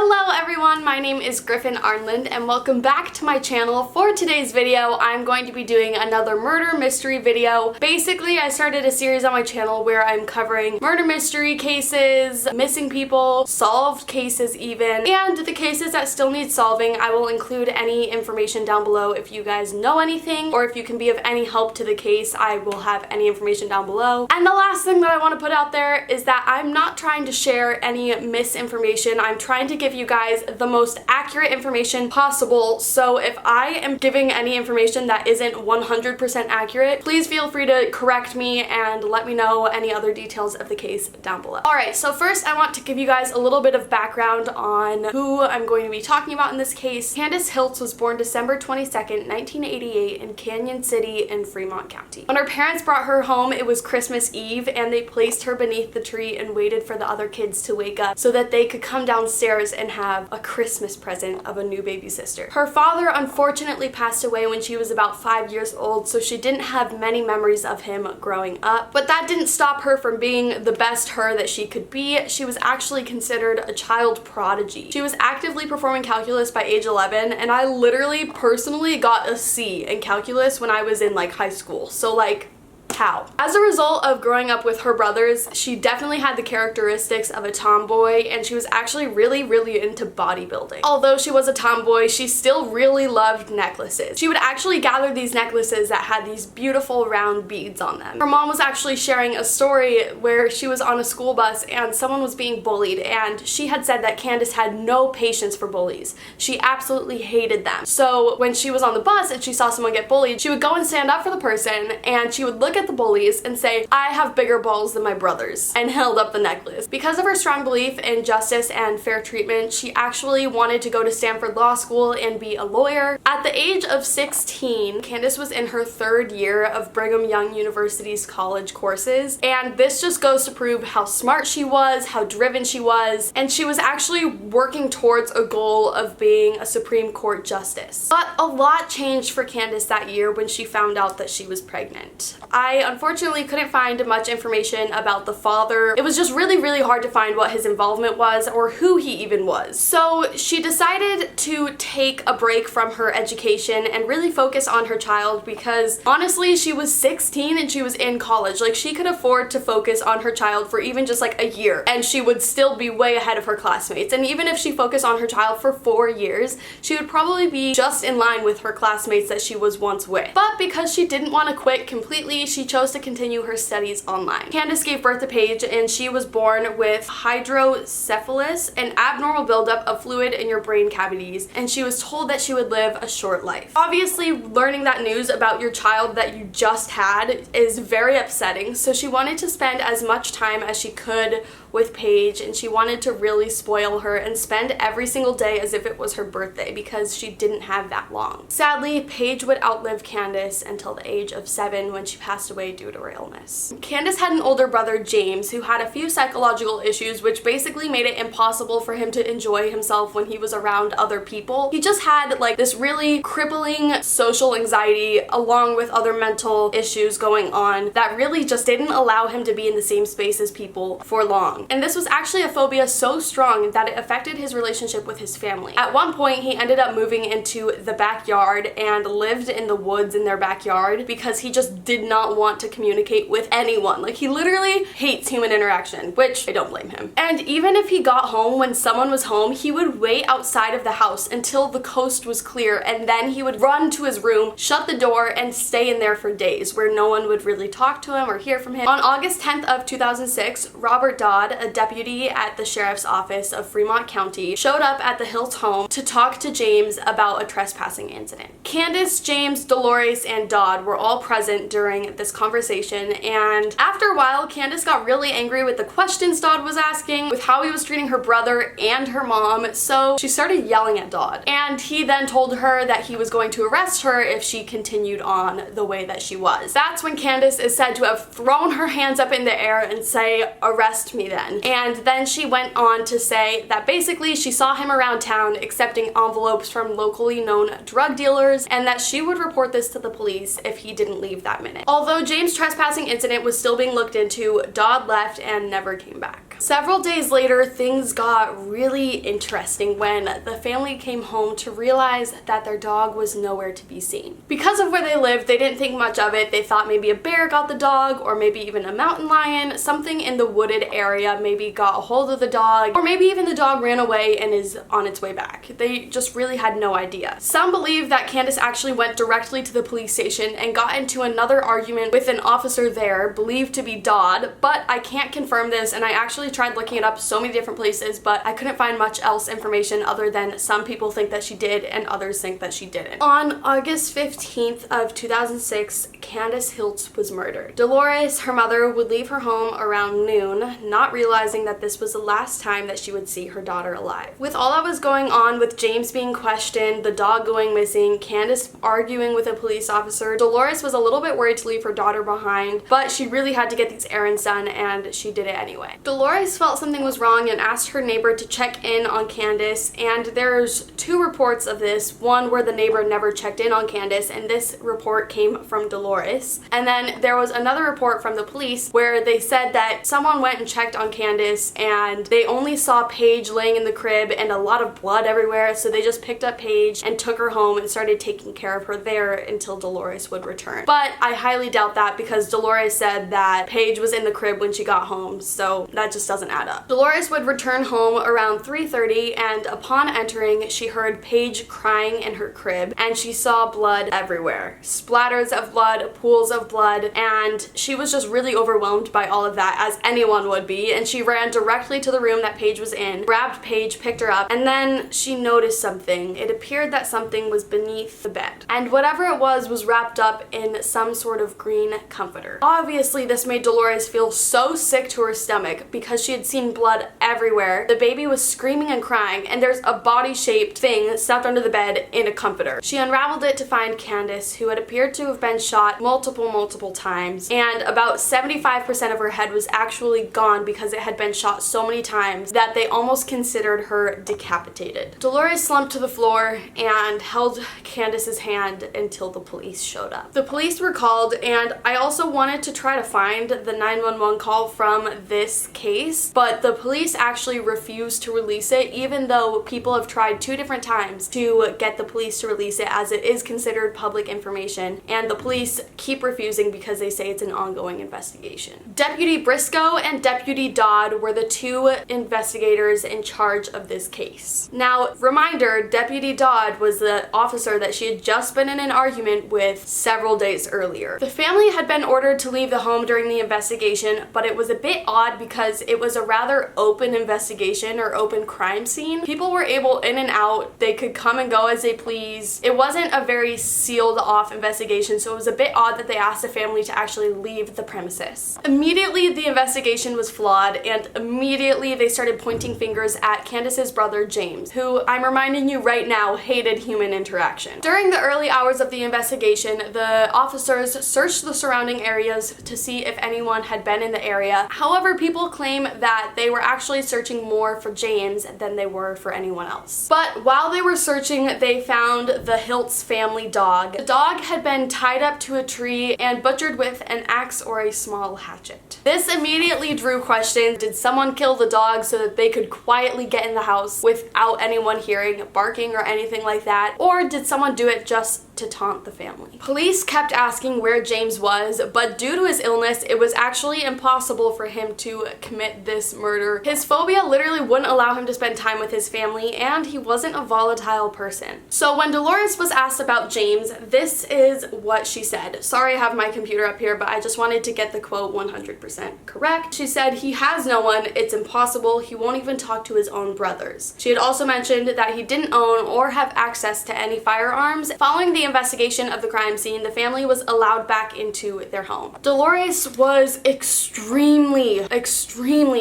Hello everyone, my name is Griffin Arnlund and welcome back to my channel. For today's video, I'm going to be doing another murder mystery video. Basically, I started a series on my channel where I'm covering murder mystery cases, missing people, solved cases even, and the cases that still need solving. I will include any information down below if you guys know anything or if you can be of any help to the case. I will have any information down below. And the last thing that I want to put out there is that I'm not trying to share any misinformation. I'm trying to give you guys the most accurate information possible, so if I am giving any information that isn't 100% accurate, please feel free to correct me and let me know any other details of the case down below. Alright, so first I want to give you guys a little bit of background on who I'm going to be talking about in this case. Candace Hiltz was born December 22nd, 1988 in Canyon City in Fremont County. When her parents brought her home, it was Christmas Eve and they placed her beneath the tree and waited for the other kids to wake up so that they could come downstairs and have a Christmas present of a new baby sister. Her father unfortunately passed away when she was about 5 years old, so she didn't have many memories of him growing up. But that didn't stop her from being the best her that she could be. She was actually considered a child prodigy. She was actively performing calculus by age 11, and I literally personally got a C in calculus when I was in like high school. So like, how? As a result of growing up with her brothers, she definitely had the characteristics of a tomboy, and she was actually really into bodybuilding. Although she was a tomboy, she still really loved necklaces. She would actually gather these necklaces that had these beautiful round beads on them. Her mom was actually sharing a story where she was on a school bus and someone was being bullied, and she had said that Candace had no patience for bullies. She absolutely hated them. So when she was on the bus and she saw someone get bullied, she would go and stand up for the person and she would look at the bullies and say, "I have bigger balls than my brothers," and held up the necklace. Because of her strong belief in justice and fair treatment, she actually wanted to go to Stanford Law School and be a lawyer. At the age of 16, Candace was in her third year of Brigham Young University's college courses, and this just goes to prove how smart she was, how driven she was, and she was actually working towards a goal of being a Supreme Court justice. But a lot changed for Candace that year when she found out that she was pregnant. I unfortunately couldn't find much information about the father. It was just really hard to find what his involvement was or who he even was. So she decided to take a break from her education and really focus on her child because honestly she was 16 and she was in college. Like, she could afford to focus on her child for even just like a year and she would still be way ahead of her classmates. And even if she focused on her child for 4 years, she would probably be just in line with her classmates that she was once with. But because she didn't want to quit completely, she chose to continue her studies online. Candace gave birth to Paige and she was born with hydrocephalus, an abnormal buildup of fluid in your brain cavities, and she was told that she would live a short life. Obviously, learning that news about your child that you just had is very upsetting, so she wanted to spend as much time as she could with Paige, and she wanted to really spoil her and spend every single day as if it was her birthday because she didn't have that long. Sadly, Paige would outlive Candace until the age of 7 when she passed away due to her illness. Candace had an older brother, James, who had a few psychological issues which basically made it impossible for him to enjoy himself when he was around other people. He just had like this really crippling social anxiety along with other mental issues going on that really just didn't allow him to be in the same space as people for long. And this was actually a phobia so strong that it affected his relationship with his family. At one point, he ended up moving into the backyard and lived in the woods in their backyard because he just did not want to communicate with anyone. Like, he literally hates human interaction, which I don't blame him. And even if he got home when someone was home, he would wait outside of the house until the coast was clear, and then he would run to his room, shut the door, and stay in there for days where no one would really talk to him or hear from him. On August 10th of 2006, Robert Dodd, a deputy at the sheriff's office of Fremont County, showed up at the Hiltz home to talk to James about a trespassing incident. Candace, James, Dolores, and Dodd were all present during this conversation, and after a while, Candace got really angry with the questions Dodd was asking, with how he was treating her brother and her mom, so she started yelling at Dodd. And he then told her that he was going to arrest her if she continued on the way that she was. That's when Candace is said to have thrown her hands up in the air and say, "Arrest me then." And then she went on to say that basically she saw him around town accepting envelopes from locally known drug dealers and that she would report this to the police if he didn't leave that minute. Although James' trespassing incident was still being looked into, Dodd left and never came back. Several days later, things got really interesting when the family came home to realize that their dog was nowhere to be seen. Because of where they lived, they didn't think much of it. They thought maybe a bear got the dog, or maybe even a mountain lion, something in the wooded area maybe got a hold of the dog, or maybe even the dog ran away and is on its way back. They just really had no idea. Some believe that Candace actually went directly to the police station and got into another argument with an officer there, believed to be Dodd, but I can't confirm this, and I actually tried looking it up so many different places, but I couldn't find much else information other than some people think that she did and others think that she didn't. On August 15th of 2006, Candace Hiltz was murdered. Dolores, her mother, would leave her home around noon, not realizing that this was the last time that she would see her daughter alive. With all that was going on, with James being questioned, the dog going missing, Candace arguing with a police officer, Dolores was a little bit worried to leave her daughter behind, but she really had to get these errands done, and she did it anyway. Dolores felt something was wrong and asked her neighbor to check in on Candace, and there's two reports of this. One where the neighbor never checked in on Candace, and this report came from Dolores. And then there was another report from the police where they said that someone went and checked on Candace and they only saw Paige laying in the crib and a lot of blood everywhere, so they just picked up Paige and took her home and started taking care of her there until Dolores would return. But I highly doubt that, because Dolores said that Paige was in the crib when she got home, so that just doesn't add up. Dolores would return home around 3:30, and upon entering, she heard Paige crying in her crib, and she saw blood everywhere. Splatters of blood, pools of blood, and she was just really overwhelmed by all of that, as anyone would be, and she ran directly to the room that Paige was in, grabbed Paige, picked her up, and then she noticed something. It appeared that something was beneath the bed, and whatever it was wrapped up in some sort of green comforter. Obviously, this made Dolores feel so sick to her stomach because she had seen blood everywhere. The baby was screaming and crying, and there's a body-shaped thing stuffed under the bed in a comforter. She unraveled it to find Candace, who had appeared to have been shot multiple times, and about 75% of her head was actually gone because it had been shot so many times that they almost considered her decapitated. Dolores slumped to the floor and held Candace's hand until the police showed up. The police were called, and I also wanted to try to find the 911 call from this case, but the police actually refused to release it, even though people have tried 2 different times to get the police to release it, as it is considered public information, and the police keep refusing because they say it's an ongoing investigation. Deputy Briscoe and Deputy Dodd were the 2 investigators in charge of this case. Now, reminder, Deputy Dodd was the officer that she had just been in an argument with several days earlier. The family had been ordered to leave the home during the investigation, but it was a bit odd because it was a rather open investigation or open crime scene. People were able in and out, they could come and go as they please. It wasn't a very sealed off investigation, so it was a bit odd that they asked the family to actually leave the premises. Immediately, the investigation was flawed, and immediately they started pointing fingers at Candace's brother James, who, I'm reminding you right now, hated human interaction. During the early hours of the investigation, the officers searched the surrounding areas to see if anyone had been in the area. However, people claim that they were actually searching more for James than they were for anyone else. But while they were searching, they found the Hiltz family dog. The dog had been tied up to a tree and butchered with an axe or a small hatchet. This immediately drew questions. Did someone kill the dog so that they could quietly get in the house without anyone hearing barking or anything like that? Or did someone do it just to taunt the family? Police kept asking where James was, but due to his illness, it was actually impossible for him to commit this murder. His phobia literally wouldn't allow him to spend time with his family, and he wasn't a volatile person. So when Dolores was asked about James, this is what she said. Sorry I have my computer up here, but I just wanted to get the quote 100% correct. She said, "He has no one, it's impossible, he won't even talk to his own brothers." She had also mentioned that he didn't own or have access to any firearms. Following the investigation of the crime scene, the family was allowed back into their home. Dolores was extremely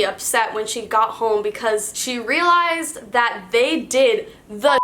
upset when she got home because she realized that they did the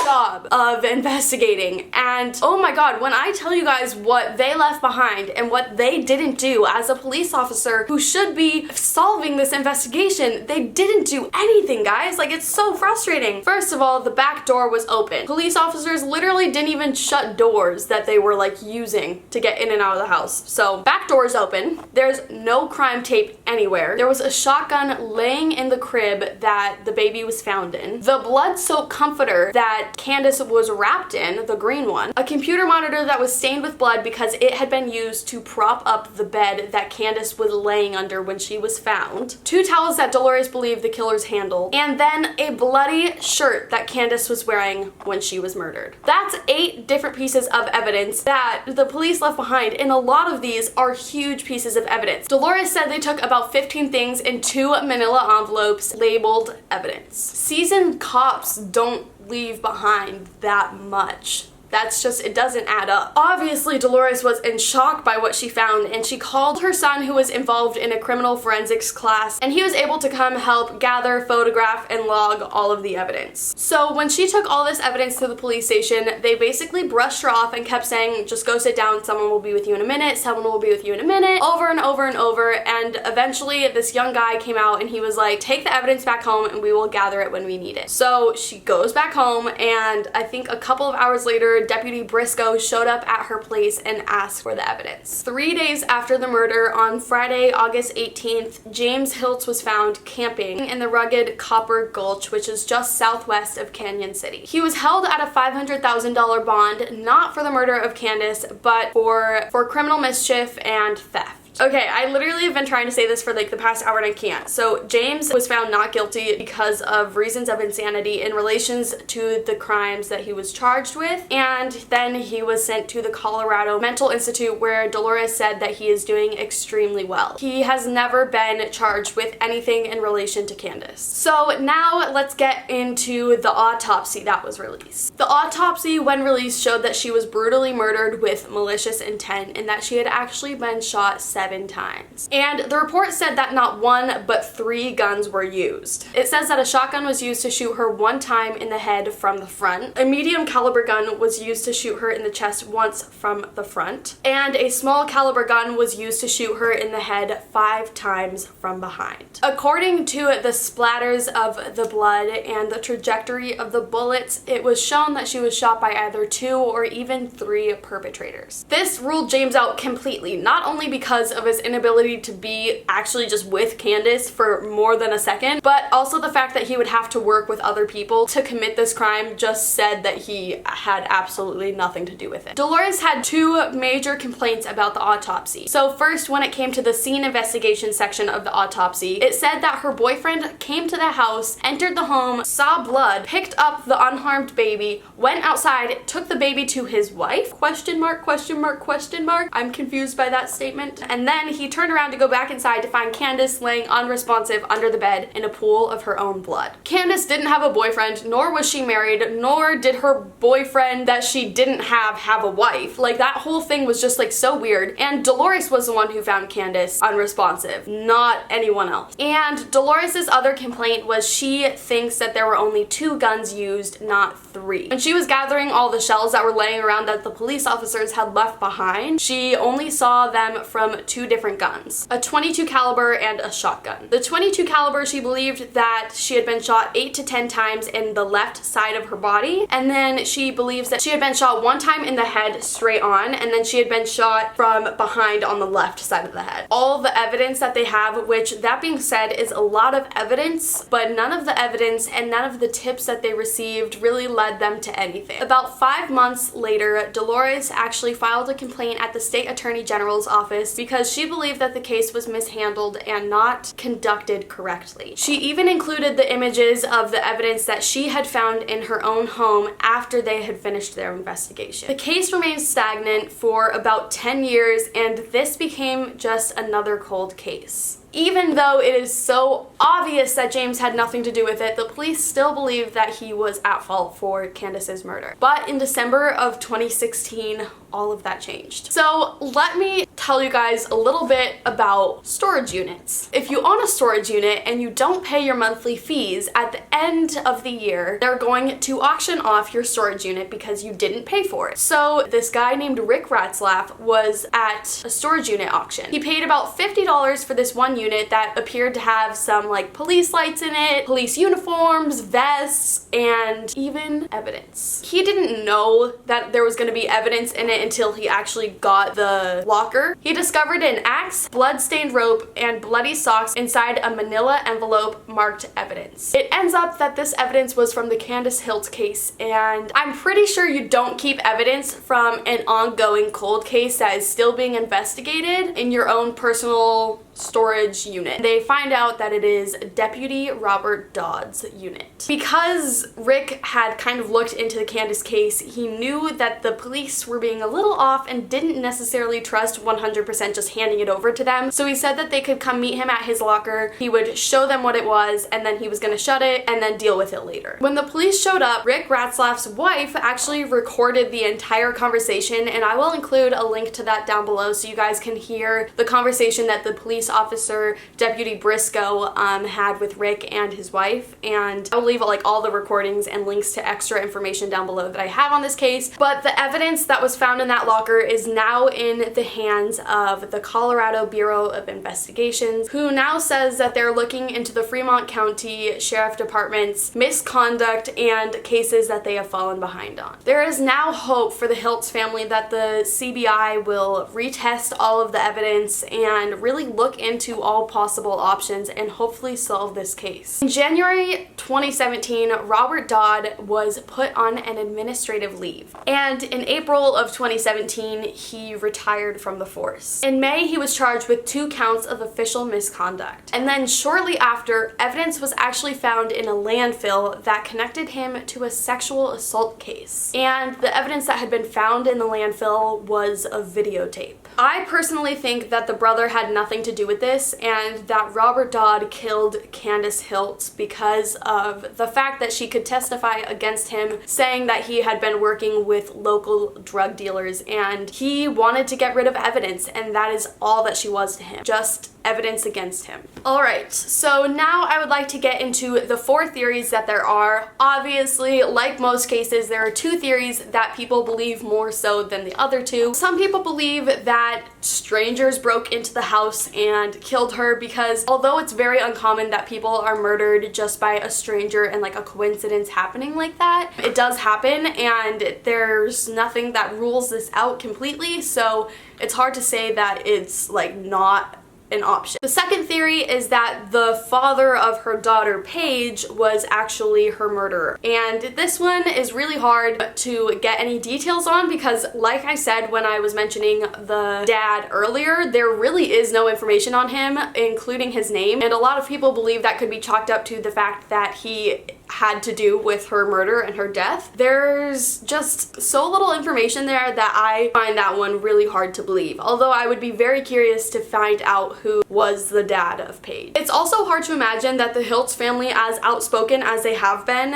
job of investigating. And oh my god, when I tell you guys what they left behind and what they didn't do as a police officer who should be solving this investigation, they didn't do anything, guys. Like, it's so frustrating. First of all, the back door was open. Police officers literally didn't even shut doors that they were like using to get in and out of the house. So back door is open. There's no crime tape anywhere. There was a shotgun laying in the crib that the baby was found in. The blood-soaked comforter that Candace was wrapped in, the green one. A computer monitor that was stained with blood because it had been used to prop up the bed that Candace was laying under when she was found. 2 towels that Dolores believed the killers handled. And then a bloody shirt that Candace was wearing when she was murdered. That's 8 different pieces of evidence that the police left behind, and a lot of these are huge pieces of evidence. Dolores said they took about 15 things in 2 manila envelopes labeled evidence. Seasoned cops don't leave behind that much. That's just, it doesn't add up. Obviously, Dolores was in shock by what she found, and she called her son, who was involved in a criminal forensics class, and he was able to come help gather, photograph, and log all of the evidence. So when she took all this evidence to the police station, they basically brushed her off and kept saying, just go sit down, someone will be with you in a minute, someone will be with you in a minute, over and over and over, and eventually this young guy came out and he was like, take the evidence back home and we will gather it when we need it. So she goes back home, and I think a couple of hours later, Deputy Briscoe showed up at her place and asked for the evidence. 3 days after the murder, on Friday, August 18th, James Hiltz was found camping in the rugged Copper Gulch, which is just southwest of Canyon City. He was held at a $500,000 bond, not for the murder of Candace, but for criminal mischief and theft. Okay, I literally have been trying to say this for like the past hour and I can't. So James was found not guilty because of reasons of insanity in relations to the crimes that he was charged with, and then he was sent to the Colorado Mental Institute, where Dolores said that he is doing extremely well. He has never been charged with anything in relation to Candace. So now let's get into the autopsy that was released. The autopsy, when released, showed that she was brutally murdered with malicious intent and that she had actually been shot 7 times. And the report said that not 1 but 3 guns were used. It says that a shotgun was used to shoot her 1 time in the head from the front, a medium caliber gun was used to shoot her in the chest once from the front, and a small caliber gun was used to shoot her in the head 5 times from behind. According to the splatters of the blood and the trajectory of the bullets, it was shown that she was shot by either 2 or even 3 perpetrators. This ruled James out completely, not only because of his inability to be actually just with Candace for more than a second, but also the fact that he would have to work with other people to commit this crime just said that he had absolutely nothing to do with it. Dolores had 2 major complaints about the autopsy. So first, when it came to the scene investigation section of the autopsy, it said that her boyfriend came to the house, entered the home, saw blood, picked up the unharmed baby, went outside, took the baby to his wife? Question mark, question mark, question mark. I'm confused by that statement. And then he turned around to go back inside to find Candace laying unresponsive under the bed in a pool of her own blood. Candace didn't have a boyfriend, nor was she married, nor did her boyfriend that she didn't have a wife. Like, that whole thing was just like so weird. And Dolores was the one who found Candace unresponsive, not anyone else. And Dolores's other complaint was she thinks that there were only 2 guns used, not 3. When she was gathering all the shells that were laying around that the police officers had left behind, she only saw them from 2 different guns, a .22 caliber and a shotgun. The .22 caliber, she believed that she had been shot 8 to 10 times in the left side of her body, and then she believes that she had been shot 1 time in the head straight on, and then she had been shot from behind on the left side of the head. All the evidence that they have, which, that being said, is a lot of evidence, but none of the evidence and none of the tips that they received really led them to anything. About 5 months later, Dolores actually filed a complaint at the state attorney general's office because she believed that the case was mishandled and not conducted correctly. She even included the images of the evidence that she had found in her own home after they had finished their investigation. The case remained stagnant for about 10 years, and this became just another cold case. Even though it is so obvious that James had nothing to do with it, the police still believe that he was at fault for Candace's murder. But in December of 2016, all of that changed. So let me tell you guys a little bit about storage units. If you own a storage unit and you don't pay your monthly fees, at the end of the year, they're going to auction off your storage unit because you didn't pay for it. So this guy named Rick Ratzlaff was at a storage unit auction. He paid about $50 for this one unit that appeared to have some like police lights in it, police uniforms, vests, and even evidence. He didn't know that there was going to be evidence in it until he actually got the locker. He discovered an axe, blood-stained rope, and bloody socks inside a manila envelope marked evidence. It ends up that this evidence was from the Candace Hiltz case, and I'm pretty sure you don't keep evidence from an ongoing cold case that is still being investigated in your own personal storage unit. They find out that it is Deputy Robert Dodd's unit. Because Rick had kind of looked into the Candace case, he knew that the police were being a little off and didn't necessarily trust 100% just handing it over to them. So he said that they could come meet him at his locker, he would show them what it was, and then he was gonna shut it and then deal with it later. When the police showed up, Rick Ratzlaff's wife actually recorded the entire conversation, and I will include a link to that down below so you guys can hear the conversation that the police officer, Deputy Briscoe, had with Rick and his wife, and I'll leave like all the recordings and links to extra information down below that I have on this case. But the evidence that was found in that locker is now in the hands of the Colorado Bureau of Investigations, who now says that they're looking into the Fremont County Sheriff Department's misconduct and cases that they have fallen behind on. There is now hope for the Hiltz family that the CBI will retest all of the evidence and really look into all possible options and hopefully solve this case. In January 2017, Robert Dodd was put on an administrative leave, and in April of 2017, he retired from the force. In May, he was charged with 2 counts of official misconduct, and then shortly after, evidence was actually found in a landfill that connected him to a sexual assault case, and the evidence that had been found in the landfill was a videotape. I personally think that the brother had nothing to do with this, and that Robert Dodd killed Candace Hiltz because of the fact that she could testify against him, saying that he had been working with local drug dealers and he wanted to get rid of evidence, and that is all that she was to him. Just evidence against him. Alright, so now I would like to get into the 4 theories that there are. Obviously, like most cases, there are 2 theories that people believe more so than the other 2. Some people believe that strangers broke into the house and killed her, because although it's very uncommon that people are murdered just by a stranger and like a coincidence happening like that, it does happen, and there's nothing that rules this out completely, so it's hard to say that it's like not an option. The second theory is that the father of her daughter Paige was actually her murderer, and this one is really hard to get any details on because, like I said when I was mentioning the dad earlier, there really is no information on him, including his name, and a lot of people believe that could be chalked up to the fact that he had to do with her murder and her death. There's just so little information there that I find that one really hard to believe, although I would be very curious to find out who was the dad of Paige. It's also hard to imagine that the Hiltz family, as outspoken as they have been,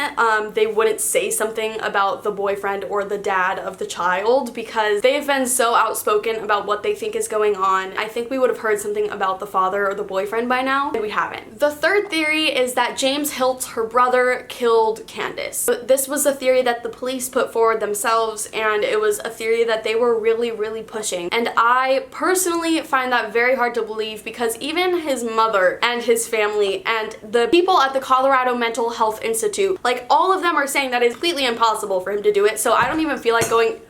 they wouldn't say something about the boyfriend or the dad of the child, because they've been so outspoken about what they think is going on. I think we would have heard something about the father or the boyfriend by now, and we haven't. The third theory is that James Hiltz, her brother, killed Candace. This was a theory that the police put forward themselves, and it was a theory that they were really pushing, and I personally find that very hard to believe, because even his mother and his family and the people at the Colorado Mental Health Institute, like, all of them are saying that it's completely impossible for him to do it, so I don't even feel like going,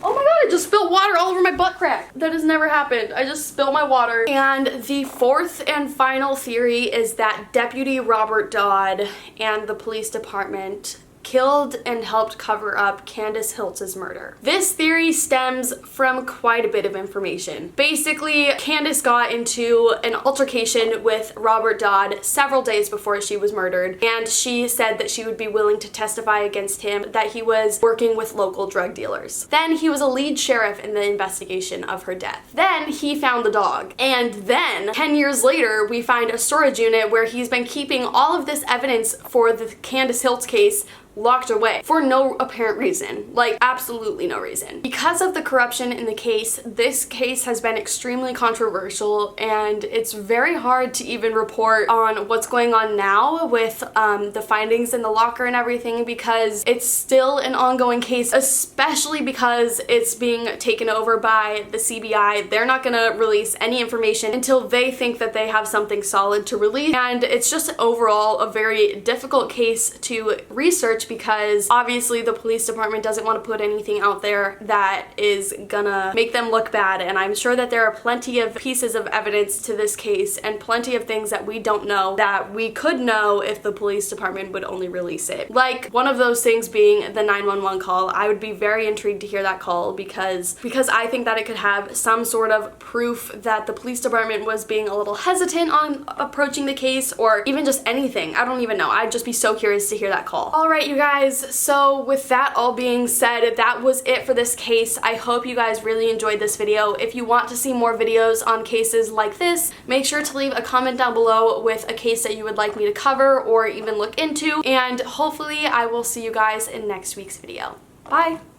oh my god, I just spilled water all over my butt crack. That has never happened. I just spilled my water. And the fourth and final theory is that Deputy Robert Dodd and the police department killed and helped cover up Candace Hiltz's murder. This theory stems from quite a bit of information. Basically, Candace got into an altercation with Robert Dodd several days before she was murdered, and she said that she would be willing to testify against him that he was working with local drug dealers. Then he was a lead sheriff in the investigation of her death. Then he found the dog. And then, 10 years later, we find a storage unit where he's been keeping all of this evidence for the Candace Hiltz case locked away for no apparent reason, like absolutely no reason. Because of the corruption in the case, this case has been extremely controversial, and it's very hard to even report on what's going on now with the findings in the locker and everything, because it's still an ongoing case, especially because it's being taken over by the CBI. They're not gonna release any information until they think that they have something solid to release, and it's just overall a very difficult case to research, because obviously the police department doesn't want to put anything out there that is gonna make them look bad, and I'm sure that there are plenty of pieces of evidence to this case and plenty of things that we don't know that we could know if the police department would only release it. Like one of those things being the 911 call. I would be very intrigued to hear that call because I think that it could have some sort of proof that the police department was being a little hesitant on approaching the case, or even just anything. I don't even know. I'd just be so curious to hear that call. Alright, you guys, so with that all being said, that was it for this case. I hope you guys really enjoyed this video. If you want to see more videos on cases like this, make sure to leave a comment down below with a case that you would like me to cover or even look into, and hopefully I will see you guys in next week's video. Bye!